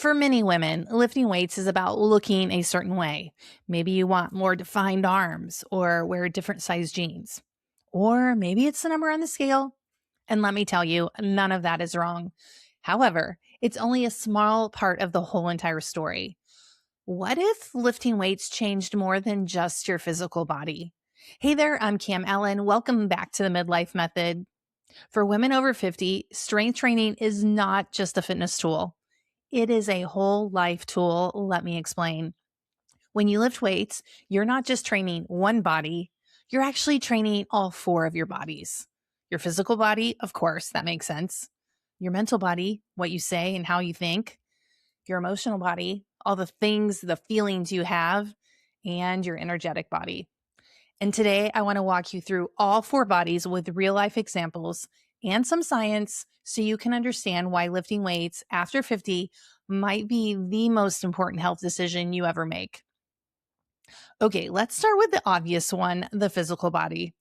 For many women, lifting weights is about looking a certain way. Maybe you want more defined arms or wear different size jeans. Or maybe it's the number on the scale. And let me tell you, none of that is wrong. However, it's only a small part of the whole entire story. What if lifting weights changed more than just your physical body? Hey there, I'm Cam Ellen. Welcome back to the Midlife Method. For women over 50, strength training is not just a fitness tool. It is a whole life tool. Let me explain. When you lift weights, you're not just training one body, you're actually training all four of your bodies. Your physical body, of course, that makes sense. Your mental body, what you say and how you think. Your emotional body, all the things, the feelings you have, and your energetic body. And today I want to walk you through all four bodies with real life examples and some science so you can understand why lifting weights after 50 might be the most important health decision you ever make. Okay, let's start with the obvious one, the physical body.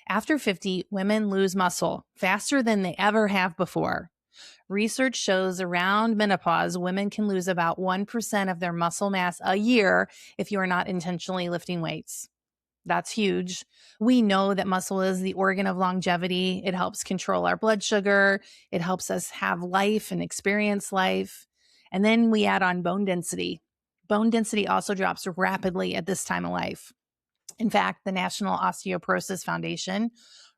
After 50, women lose muscle faster than they ever have before. Research shows around menopause, women can lose about 1% of their muscle mass a year if you are not intentionally lifting weights. That's huge. We know that muscle is the organ of longevity. It helps control our blood sugar. It helps us have life and experience life. And then we add on bone density. Bone density also drops rapidly at this time of life. In fact, the National Osteoporosis Foundation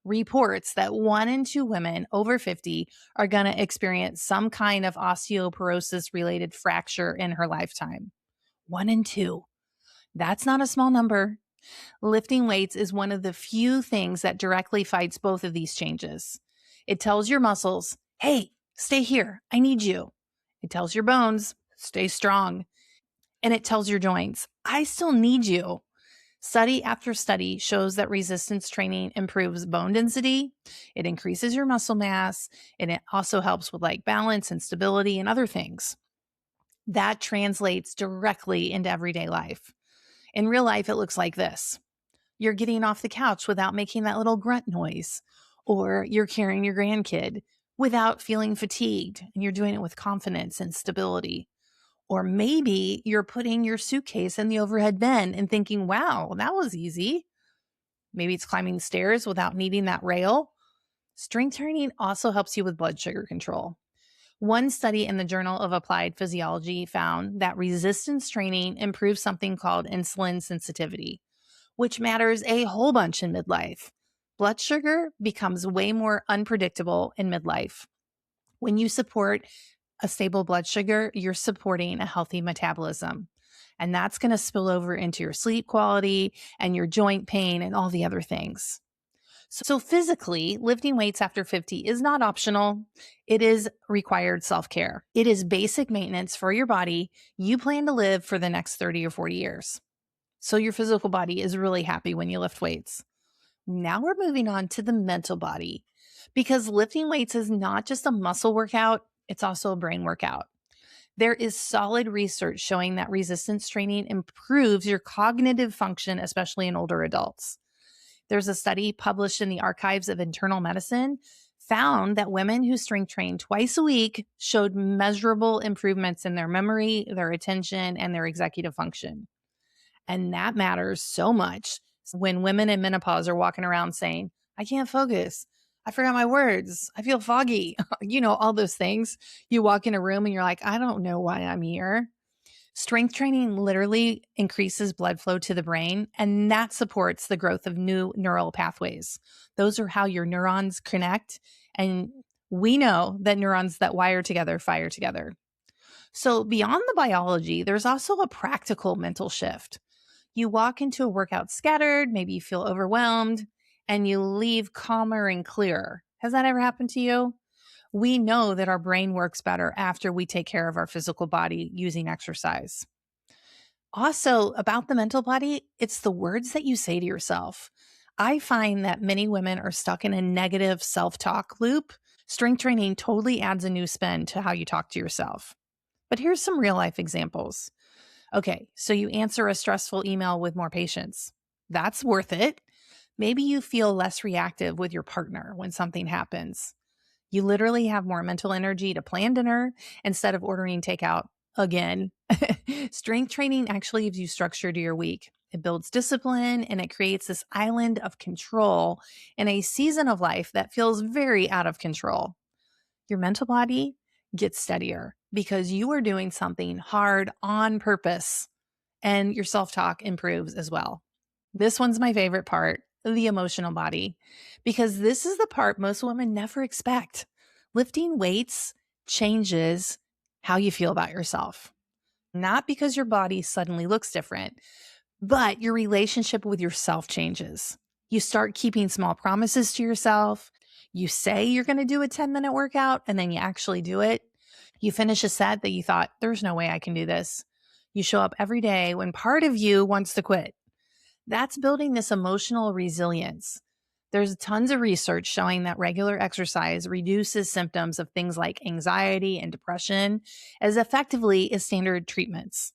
reports that 1 in 2 women over 50 are going to experience some kind of osteoporosis related fracture in her lifetime. 1 in 2. That's not a small number. Lifting weights is one of the few things that directly fights both of these changes. It tells your muscles, hey, stay here, I need you. It tells your bones, stay strong. And it tells your joints, I still need you. Study after study shows that resistance training improves bone density, it increases your muscle mass, and it also helps with like balance and stability and other things. That translates directly into everyday life. In real life, it looks like this. You're getting off the couch without making that little grunt noise, or you're carrying your grandkid without feeling fatigued, and you're doing it with confidence and stability. Or maybe you're putting your suitcase in the overhead bin and thinking, wow, that was easy. Maybe it's climbing stairs without needing that rail. Strength training also helps you with blood sugar control. One study in the Journal of Applied Physiology found that resistance training improves something called insulin sensitivity, which matters a whole bunch in midlife. Blood sugar becomes way more unpredictable in midlife. When you support a stable blood sugar, you're supporting a healthy metabolism. And that's going to spill over into your sleep quality and your joint pain and all the other things. So physically, lifting weights after 50 is not optional. It is required self-care. It is basic maintenance for your body you plan to live for the next 30 or 40 years. So your physical body is really happy when you lift weights. Now we're moving on to the mental body, because lifting weights is not just a muscle workout, it's also a brain workout. There is solid research showing that resistance training improves your cognitive function, especially in older adults. There's a study published in the Archives of Internal Medicine found that women who strength trained twice a week showed measurable improvements in their memory, their attention, and their executive function. And that matters so much when women in menopause are walking around saying, I can't focus. I forgot my words. I feel foggy. All those things. You walk in a room and you're like, I don't know why I'm here. Strength training literally increases blood flow to the brain, and that supports the growth of new neural pathways. Those are how your neurons connect. And we know that neurons that wire together fire together. So beyond the biology, there's also a practical mental shift. You walk into a workout scattered, maybe you feel overwhelmed, and you leave calmer and clearer. Has that ever happened to you? We know that our brain works better after we take care of our physical body using exercise. Also, about the mental body, it's the words that you say to yourself. I find that many women are stuck in a negative self-talk loop. Strength training totally adds a new spin to how you talk to yourself. But here's some real life examples. Okay, so you answer a stressful email with more patience. That's worth it. Maybe you feel less reactive with your partner when something happens. You literally have more mental energy to plan dinner instead of ordering takeout. again. Strength training actually gives you structure to your week. It builds discipline and it creates this island of control in a season of life that feels very out of control. Your mental body gets steadier because you are doing something hard on purpose, and your self talk improves as well. This one's my favorite part, the emotional body, because this is the part most women never expect. Lifting weights changes how you feel about yourself, not because your body suddenly looks different, but your relationship with yourself changes. You start keeping small promises to yourself. You say you're going to do a 10-minute workout and then you actually do it. You finish a set that you thought, there's no way I can do this. You show up every day when part of you wants to quit. That's building this emotional resilience. There's tons of research showing that regular exercise reduces symptoms of things like anxiety and depression as effectively as standard treatments.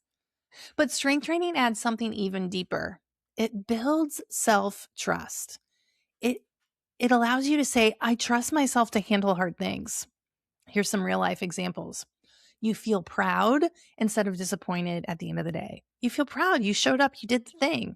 But strength training adds something even deeper. It builds self-trust. It it allows you to say, I trust myself to handle hard things. Here's some real life examples. You feel proud instead of disappointed at the end of the day. You feel proud. You showed up. You did the thing.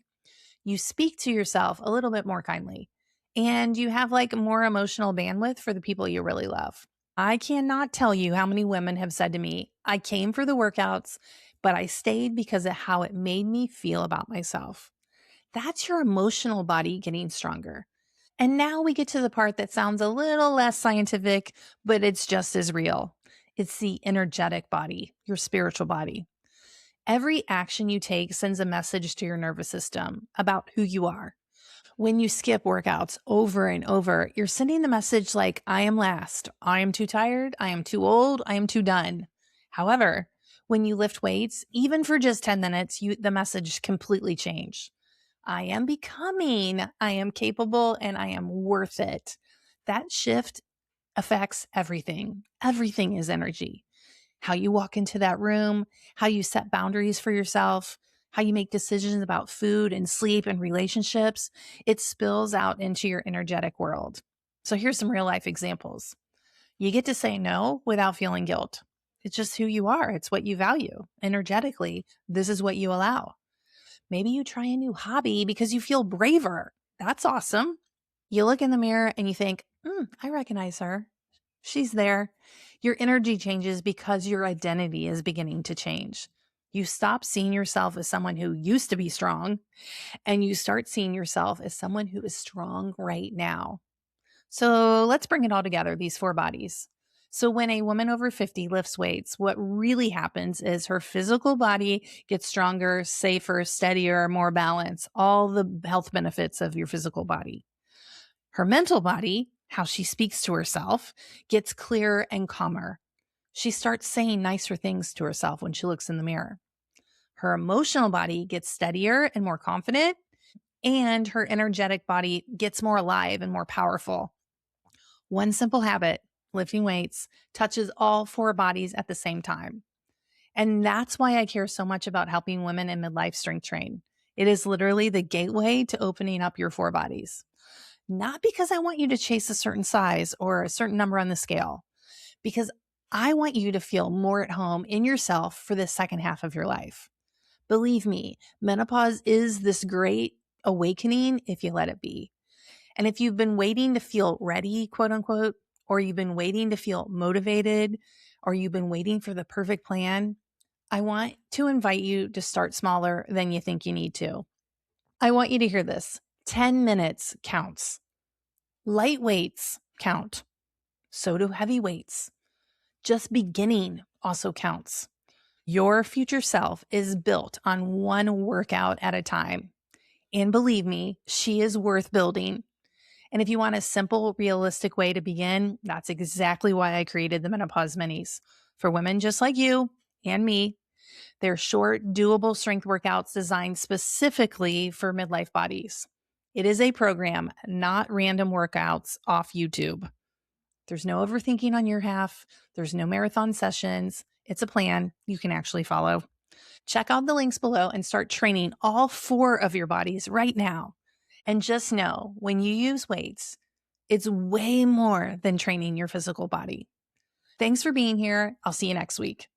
You speak to yourself a little bit more kindly. And you have like more emotional bandwidth for the people you really love. I cannot tell you how many women have said to me, I came for the workouts, but I stayed because of how it made me feel about myself. That's your emotional body getting stronger. And now we get to the part that sounds a little less scientific, but it's just as real. It's the energetic body, your spiritual body. Every action you take sends a message to your nervous system about who you are. When you skip workouts over and over, you're sending the message like, I am last, I am too tired, I am too old, I am too done. However, when you lift weights, even for just 10 minutes, the message completely changed. I am becoming, I am capable, and I am worth it. That shift affects everything. Everything is energy. How you walk into that room, how you set boundaries for yourself, how you make decisions about food and sleep and relationships, it spills out into your energetic world. So here's some real life examples. You get to say no without feeling guilt. It's just who you are. It's what you value. Energetically, this is what you allow. Maybe you try a new hobby because you feel braver. That's awesome. You look in the mirror and you think, I recognize her. She's there. Your energy changes because your identity is beginning to change. You stop seeing yourself as someone who used to be strong, and you start seeing yourself as someone who is strong right now. So let's bring it all together, these four bodies. So when a woman over 50 lifts weights, what really happens is her physical body gets stronger, safer, steadier, more balanced, all the health benefits of your physical body. Her mental body, how she speaks to herself, gets clearer and calmer. She starts saying nicer things to herself when she looks in the mirror. Her emotional body gets steadier and more confident, and her energetic body gets more alive and more powerful. One simple habit, lifting weights, touches all four bodies at the same time. And that's why I care so much about helping women in midlife strength train. It is literally the gateway to opening up your four bodies. Not because I want you to chase a certain size or a certain number on the scale, because I want you to feel more at home in yourself for the second half of your life. Believe me, menopause is this great awakening if you let it be. And if you've been waiting to feel ready, quote unquote, or you've been waiting to feel motivated, or you've been waiting for the perfect plan, I want to invite you to start smaller than you think you need to. I want you to hear this. 10 minutes counts. Light weights count. So do heavy weights. Just beginning also counts. Your future self is built on one workout at a time. And believe me, she is worth building. And if you want a simple, realistic way to begin, that's exactly why I created the Menopause Minis. For women just like you and me, they're short, doable strength workouts designed specifically for midlife bodies. It is a program, not random workouts off YouTube. There's no overthinking on your half. There's no marathon sessions. It's a plan you can actually follow. Check out the links below and start training all four of your bodies right now. And just know when you use weights, it's way more than training your physical body. Thanks for being here. I'll see you next week.